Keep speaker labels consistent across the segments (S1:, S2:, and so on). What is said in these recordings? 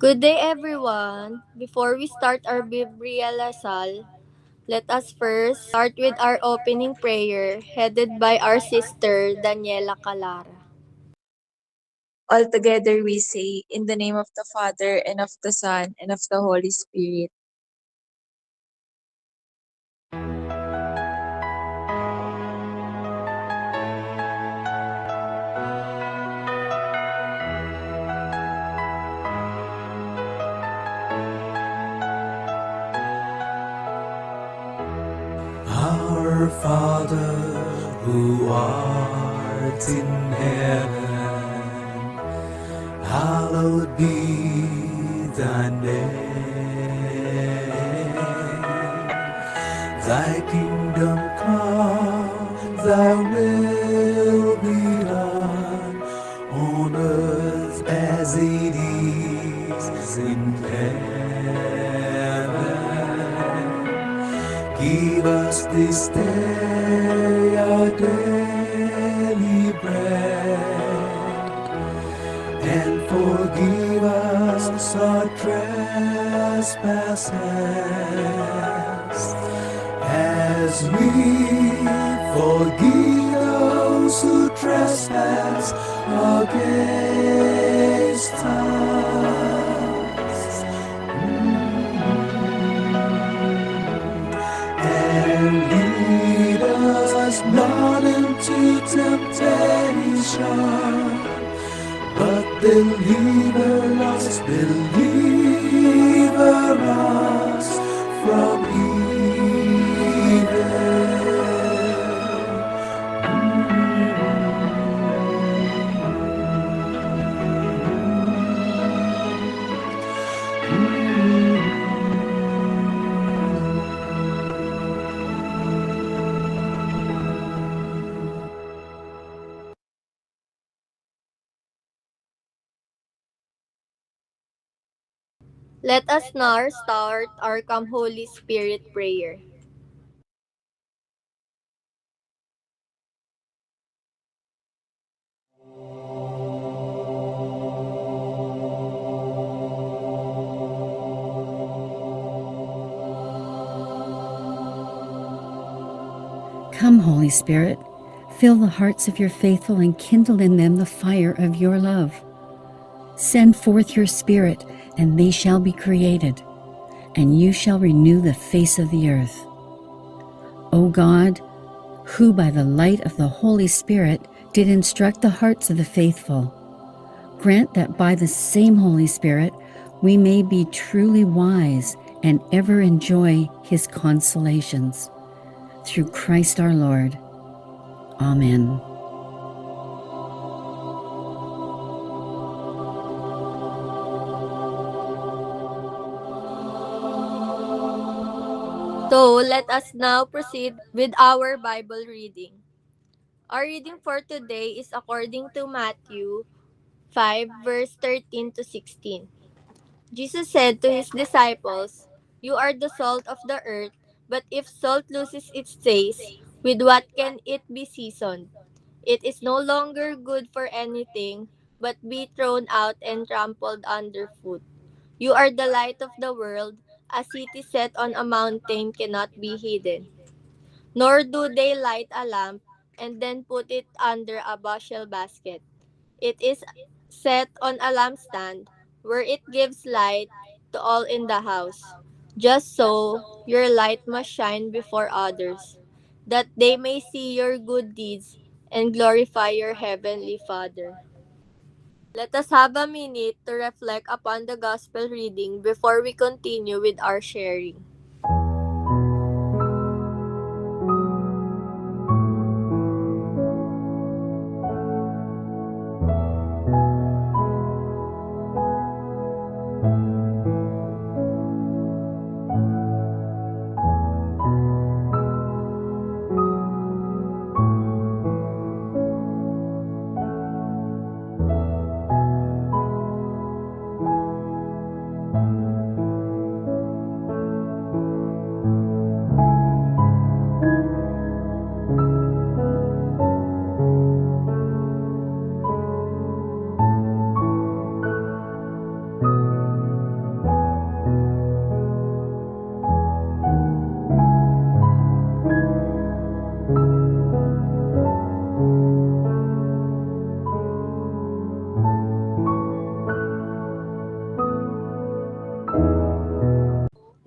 S1: Good day, everyone. Before we start our Biblia Lasal, let us first start with our opening prayer headed by our sister Daniela Calara.
S2: All together we say, in the name of the Father, and of the Son, and of the Holy Spirit.
S3: Our Father, who art in heaven, hallowed be thy name. Thy kingdom come, thy will be done, on earth as it is in heaven. Give us this day our daily bread, and forgive us our trespasses, as we forgive those who trespass against us. And lead us not into temptation, but deliver us from
S1: Let us now start our Come Holy Spirit prayer.
S4: Come, Holy Spirit, fill the hearts of your faithful and kindle in them the fire of your love. Send forth your Spirit, and they shall be created, and you shall renew the face of the earth. O God, who by the light of the Holy Spirit did instruct the hearts of the faithful, grant that by the same Holy Spirit we may be truly wise and ever enjoy his consolations. Through Christ our Lord. Amen.
S1: So, let us now proceed with our Bible reading. Our reading for today is according to Matthew 5, verse 13 to 16. Jesus said to his disciples, "You are the salt of the earth, but if salt loses its taste, with what can it be seasoned? It is no longer good for anything, but be thrown out and trampled underfoot. You are the light of the world. A city set on a mountain cannot be hidden. Nor do they light a lamp and then put it under a bushel basket. It is set on a lampstand, where it gives light to all in the house. Just so, your light must shine before others, that they may see your good deeds and glorify your heavenly Father." Let us have a minute to reflect upon the Gospel reading before we continue with our sharing.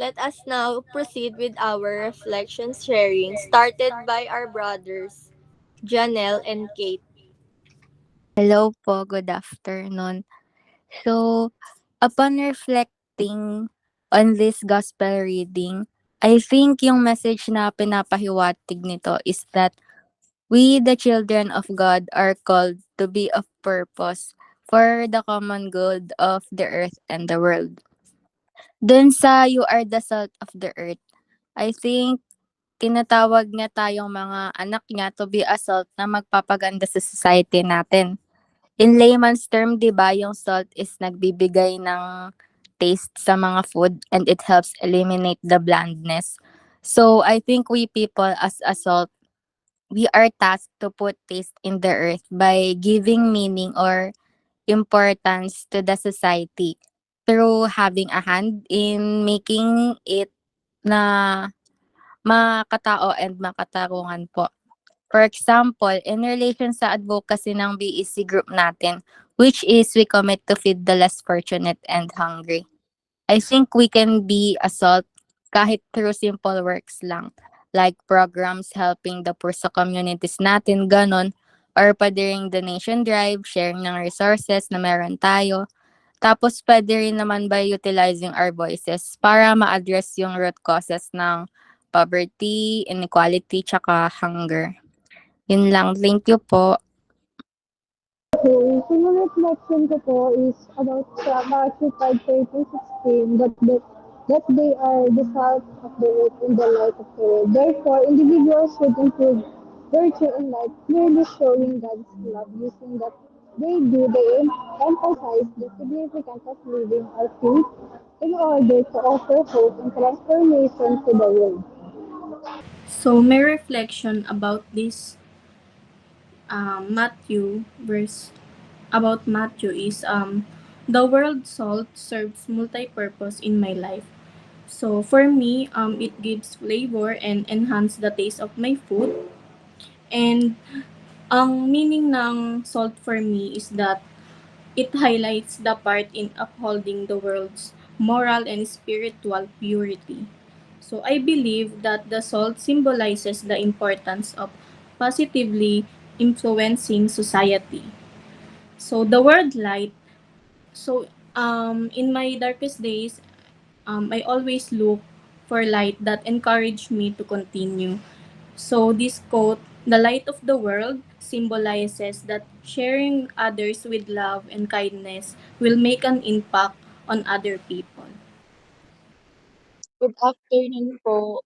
S1: Let us now proceed with our reflection sharing, started by our brothers, Janelle and Kate.
S5: Hello po, good afternoon. So, upon reflecting on this gospel reading, I think yung message na pinapahiwatig nito is that we, the children of God, are called to be of purpose for the common good of the earth and the world. Dun sa you are the salt of the earth, I think tinatawag niya tayong mga anak niya to be a salt na magpapaganda sa society natin. In layman's term, 'di ba, yung salt is nagbibigay ng taste sa mga food and it helps eliminate the blandness. So, I think we people as a salt, we are tasked to put taste in the earth by giving meaning or importance to the society through having a hand in making it na makatao and makatarungan po. For example, in relation sa advocacy ng BEC group natin, which is we commit to feed the less fortunate and hungry. I think we can be a salt kahit through simple works lang. Like programs helping the poor sa communities natin, ganon. Or pwede ring donation drive, sharing ng resources na meron tayo. Tapos pwede rin naman by utilizing our voices para ma-address yung root causes ng poverty, inequality, tsaka hunger. Yun lang. Thank you po.
S6: Okay, so yung reflection ko po is about sa Matthew 5:13-16 that they are the salt of the earth and the light of the world. Therefore, individuals should improve virtue and light, clearly showing God's love using that they emphasize the significance of living our faith in order to offer hope and transformation to the world.
S7: So, my reflection about this Matthew verse about Matthew is the word salt serves multi-purpose in my life. So for me, it gives flavor and enhance the taste of my food. And ang meaning ng salt for me is that it highlights the part in upholding the world's moral and spiritual purity. So I believe that the salt symbolizes the importance of positively influencing society. So the word light, in my darkest days, I always look for light that encourage me to continue. So this quote, the light of the world, symbolizes that sharing others with love and kindness will make an impact on other people.
S2: Good afternoon po.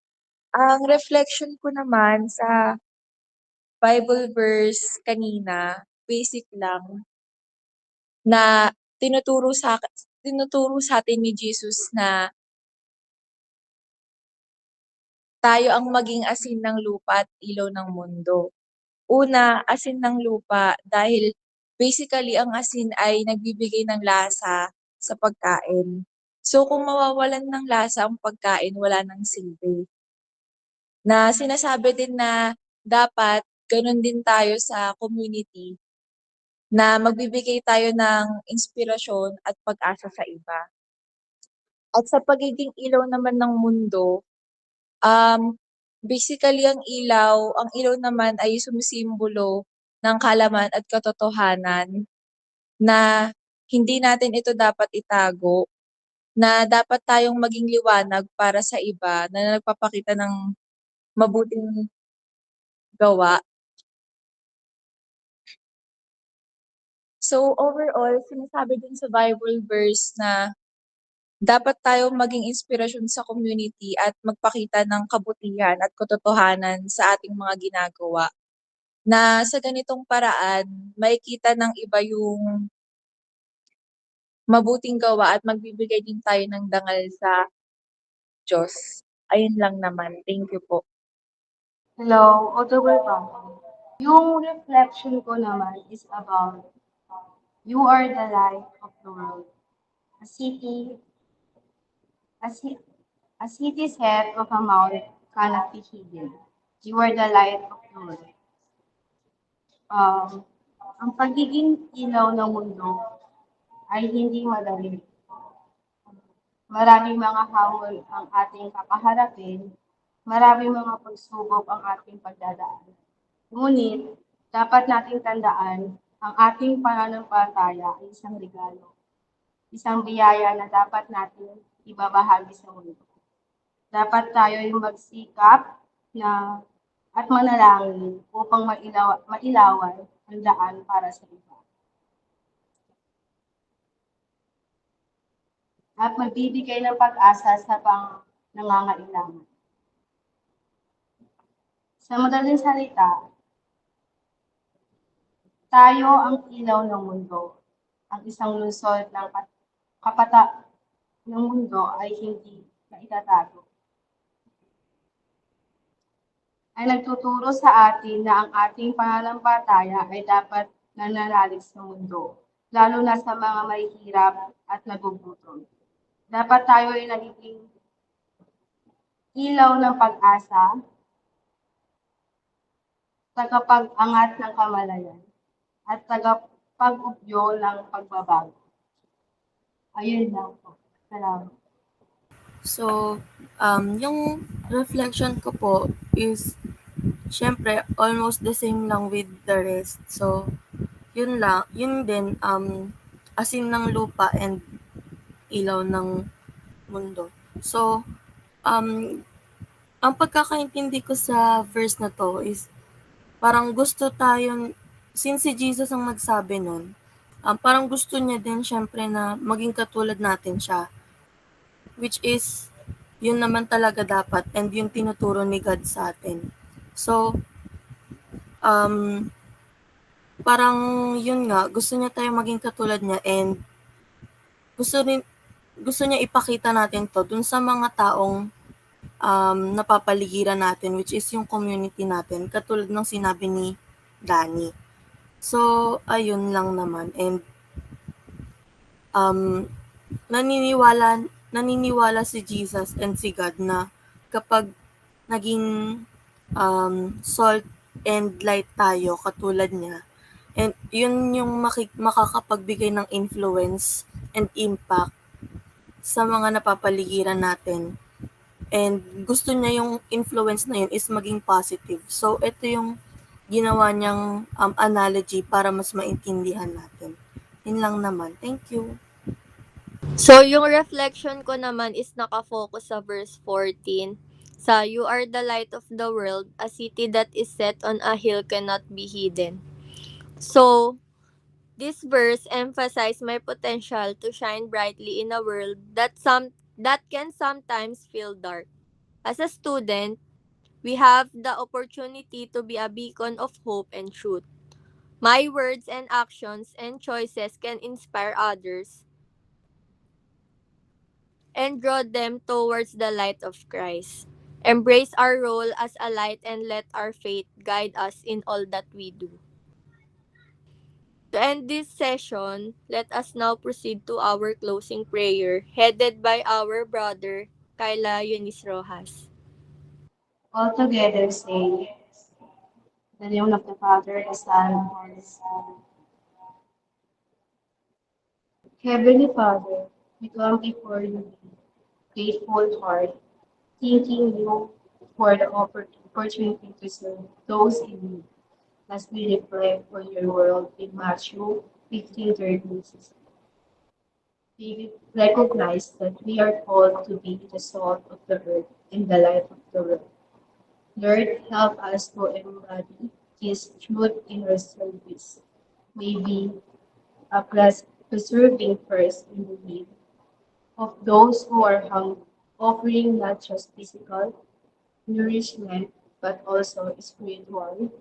S2: Ang reflection ko naman sa Bible verse kanina, basic lang, na tinuturo sa atin ni Jesus na tayo ang maging asin ng lupa at ilaw ng mundo. Una, asin ng lupa dahil basically ang asin ay nagbibigay ng lasa sa pagkain. So kung mawawalan ng lasa ang pagkain, wala nang silbi. Na sinasabi din na dapat ganun din tayo sa community na magbibigay tayo ng inspirasyon at pag-asa sa iba. At sa pagiging ilaw naman ng mundo, basically ang ilaw naman ay sumisimbolo ng kaalaman at katotohanan na hindi natin ito dapat itago, na dapat tayong maging liwanag para sa iba na nagpapakita ng mabuting gawa. So overall, sinasabi din sa Bible verse na dapat tayong maging inspirasyon sa community at magpakita ng kabutihan at katotohanan sa ating mga ginagawa. Na sa ganitong paraan, makikita ng iba yung mabuting gawa at magbibigay din tayo ng dangal sa Diyos. Ayun lang naman. Thank you po.
S8: Hello, October Fountain. Yung reflection ko naman is about you are the light of the world. A city, a, ci- a city set of a mount cannot be hidden. You are the light of the world. Um, ang pagiging ilaw ng mundo ay hindi madali. Maraming mga hamon ang ating kakaharapin, maraming mga pagsubok ang ating pagdadaan. Ngunit, dapat nating tandaan, ang ating pananampalataya ay isang regalo, isang biyaya na dapat natin ibabahagi sa mundo. Dapat tayo ay magsikap na at manalangin upang mailawan ang daan para sa iba. At magbibigay ng pag-asa sa nangangailangan. Sa madaling salita, tayo ang ilaw ng mundo. Ang isang lungsod ng kapata ng mundo ay hindi maitatago. Ay nagtuturo sa atin na ang ating pananampalataya ay dapat nananalig sa mundo, lalo na sa mga mahihirap at nagugutom. Dapat tayo ay nagiging ilaw ng pag-asa, tagapag-angat ng kamalayan, at tagapag-ubyo ng pagbabago. Ayun lang po. Salamat.
S9: So, yung reflection ko po is, syempre, almost the same lang with the rest. So, yun lang, yun din, asin ng lupa and ilaw ng mundo. So, ang pagkakaintindi ko sa verse na to is, parang gusto tayong, since si Jesus ang nagsabi nun, parang gusto niya din syempre na maging katulad natin siya. Which is, yun naman talaga dapat and yung tinuturo ni God sa atin. So, parang yun nga, gusto niya tayo maging katulad niya and gusto niya ipakita natin to dun sa mga taong napapaligiran natin, which is yung community natin, katulad ng sinabi ni Danny. So, ayun lang naman. And naniniwala si Jesus and si God na kapag naging salt and light tayo katulad niya, and yun yung makakapagbigay ng influence and impact sa mga napapaligiran natin. And gusto niya yung influence na yun is maging positive. So, ito yung ginawa niyang analogy para mas maintindihan natin. Yun lang naman. Thank you.
S1: So, yung reflection ko naman is nakafocus sa verse 14. Sa, "You are the light of the world, a city that is set on a hill cannot be hidden." So, this verse emphasizes my potential to shine brightly in a world that can sometimes feel dark. As a student, we have the opportunity to be a beacon of hope and truth. My words and actions and choices can inspire others and draw them towards the light of Christ. Embrace our role as a light and let our faith guide us in all that we do. To end this session, let us now proceed to our closing prayer, headed by our brother, Kyla Eunice Rojas.
S8: All together say, in the name of the Father, the Son, and the Holy Spirit. Heavenly Father, we come before you with grateful heart, thanking you for the opportunity to serve those in need as we reflect on your world in Matthew 15:36. We recognize that we are called to be the salt of the earth and the light of the world. Lord, help us to embody this truth in our service. May we preserving first in the need of those who are hungry, offering not just physical nourishment but also spiritual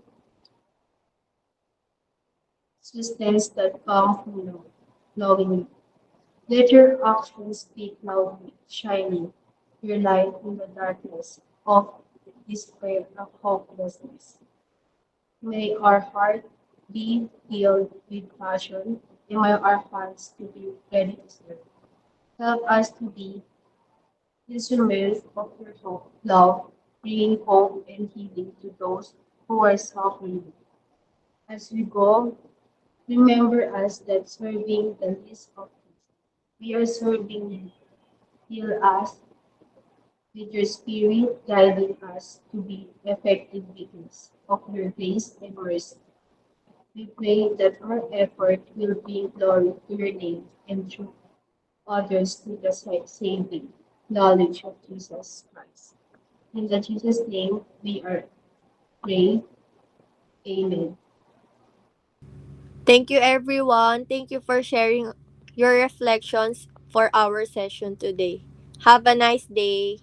S8: sustenance that come from knowing you. Let your actions speak loudly, shining your light in the darkness of despair and hopelessness. May our heart be filled with passion, and may our hearts to be ready to serve. Help us to be instruments of your love, bringing hope and healing to those who are suffering. As we go, remember us that serving the least of these, we are serving you. Fill us with your Spirit, guiding us to be effective witness of your grace and mercy. We pray that our effort will bring glory to your name and draw others to the saving knowledge of Jesus Christ. In the Jesus' name we are praying. Amen.
S1: Thank you, everyone. Thank you for sharing your reflections for our session today. Have a nice day.